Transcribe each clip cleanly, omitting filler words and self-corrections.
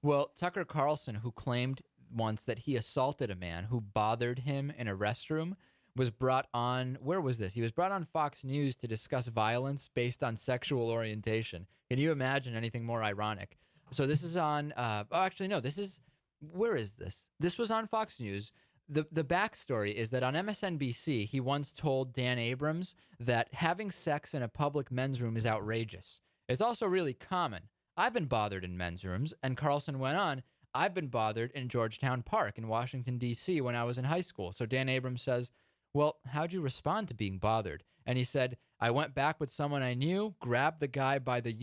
Well, Tucker Carlson, who claimed once that he assaulted a man who bothered him in a restroom, was brought on. Where was this? He was brought on Fox News to discuss violence based on sexual orientation. Can you imagine anything more ironic? So this is on. Actually, no. This is. Where is this? This was on Fox News. The backstory is that on MSNBC, he once told Dan Abrams that having sex in a public men's room is outrageous. It's also really common. I've been bothered in men's rooms. And Carlson went on, I've been bothered in Georgetown Park in Washington, D.C. when I was in high school. So Dan Abrams says, well, how'd you respond to being bothered? And he said, I went back with someone I knew, grabbed the guy by the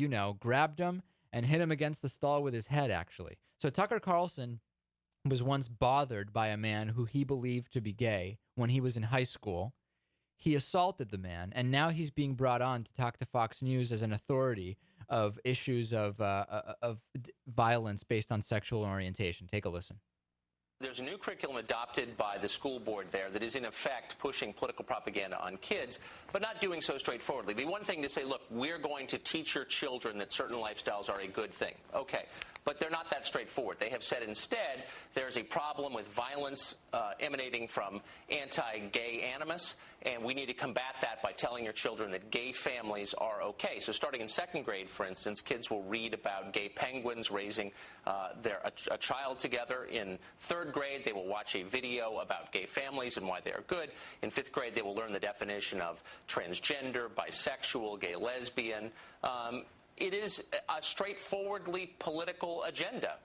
grabbed him, and hit him against the stall with his head, actually. So Tucker Carlson was once bothered by a man who he believed to be gay when he was in high school. He assaulted the man, and now he's being brought on to talk to Fox News as an authority of issues of violence based on sexual orientation. Take a listen. There's a new curriculum adopted by the school board there that is in effect pushing political propaganda on kids, but not doing so straightforwardly. The one thing to say, look, we're going to teach your children that certain lifestyles are a good thing. Okay, but they're not that straightforward. They have said instead there's a problem with violence emanating from anti-gay animus, and we need to combat that by telling your children that gay families are okay. So starting in second grade, for instance, kids will read about gay penguins raising a child together. In third grade, they will watch a video about gay families and why they are good. In fifth grade, they will learn the definition of transgender, bisexual, gay, lesbian. It is a straightforwardly political agenda,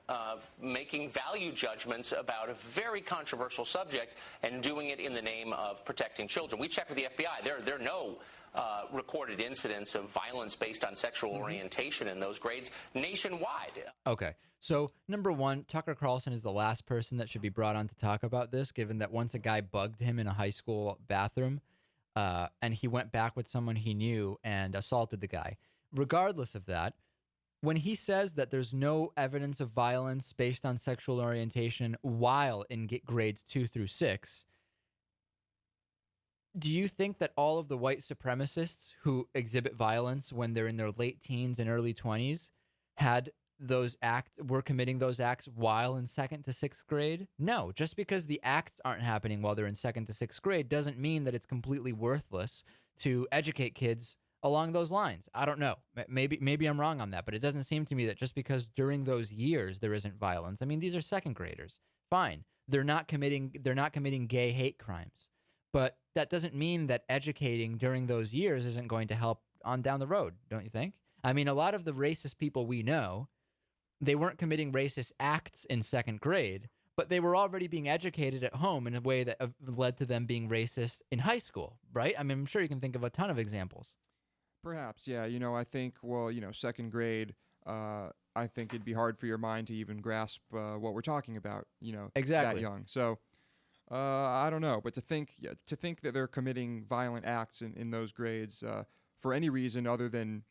making value judgments about a very controversial subject and doing it in the name of protecting children. We checked with the FBI. There are no recorded incidents of violence based on sexual orientation in those grades nationwide. Okay. So, number one, Tucker Carlson is the last person that should be brought on to talk about this, given that once a guy bugged him in a high school bathroom, and he went back with someone he knew and assaulted the guy. Regardless of that, when he says that there's no evidence of violence based on sexual orientation while in grades 2 through 6, do you think that all of the white supremacists who exhibit violence when they're in their late teens and early 20s were committing those acts while in 2nd to 6th grade? No, just because the acts aren't happening while they're in 2nd to 6th grade doesn't mean that it's completely worthless to educate kids along those lines. I don't know. Maybe I'm wrong on that, but it doesn't seem to me that just because during those years there isn't violence. I mean, these are second graders. Fine. They're not committing gay hate crimes. But that doesn't mean that educating during those years isn't going to help on down the road, don't you think? I mean, a lot of the racist people we know, they weren't committing racist acts in 2nd grade, but they were already being educated at home in a way that led to them being racist in high school, right? I mean, I'm sure you can think of a ton of examples. Perhaps, yeah. I think, 2nd grade, I think it'd be hard for your mind to even grasp what we're talking about, Exactly. that young. So, I don't know. But to think that they're committing violent acts in those grades for any reason other than,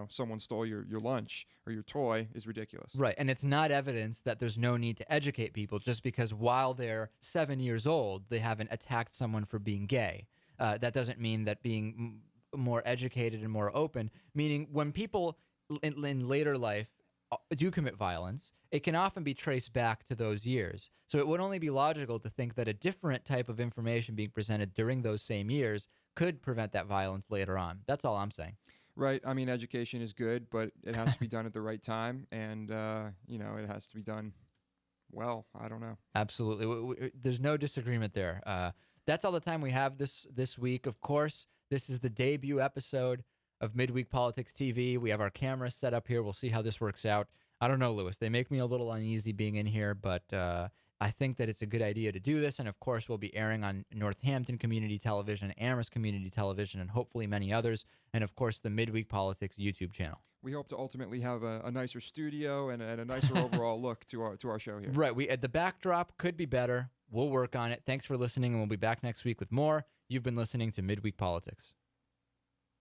someone stole your lunch or your toy is ridiculous. Right. And it's not evidence that there's no need to educate people just because while they're 7 years old, they haven't attacked someone for being gay. That doesn't mean that being more educated and more open, meaning when people in later life do commit violence, it can often be traced back to those years. So it would only be logical to think that a different type of information being presented during those same years could prevent that violence later on. That's all I'm saying. Right. I mean, education is good, but it has to be done at the right time, and it has to be done well. I don't know. Absolutely. There's no disagreement there. That's all the time we have this week. Of course, this is the debut episode of Midweek Politics TV. We have our camera set up here. We'll see how this works out. I don't know, Lewis. They make me a little uneasy being in here, but I think that it's a good idea to do this. And, of course, we'll be airing on Northampton Community Television, Amherst Community Television, and hopefully many others. And, of course, the Midweek Politics YouTube channel. We hope to ultimately have a nicer studio and a nicer overall look to our show here. Right. The backdrop could be better. We'll work on it. Thanks for listening, and we'll be back next week with more. You've been listening to Midweek Politics.